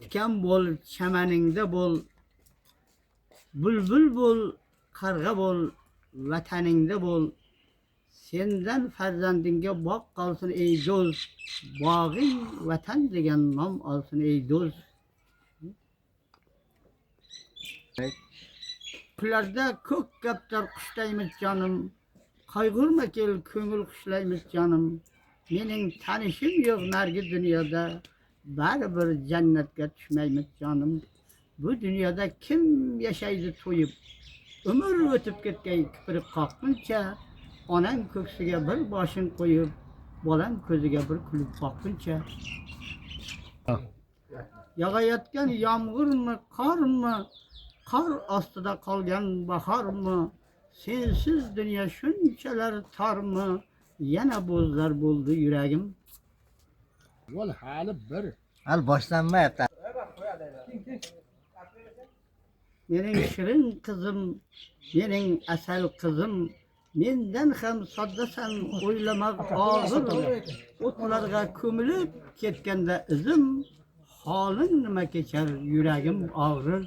Tikan bol, chamaningda bol, bulbul bol, qarg'a bol, vataningda bol. Sendan farzandingga bog' qolsin ey do'st, bog'ing vatan degan nom olsin ey do'st. Qushlarda ko'k kaptar qushlaymiz jonim, qayg'urma kel ko'ngil qushlaymiz jonim. Mening tanishim yo'q nargi dunyoda, baribir jannatga tushmaymiz jonim. Bu dunyoda kim yashaydi to'yib, umr o'tib ketgay kiprik qoqquncha, onang ko'ksiga bir boshing qo'yib, bolang ko'ziga bir kulib boqquncha. Yog'ayotgan yomg'irmi, qormi, qor ostida qolgan bahormi, sensiz dunyo shunchalar tormi, yana bo'zlar bo'ldi yuragim. Vol hali bir. Hal boshlanmayapti. Mening shirin qizim, mening asal qizim, mendan ham soddasan o'ylamoq og'ir. O'tlarga ko'milib ketganda izim, holing nima kechar yuragim og'rir.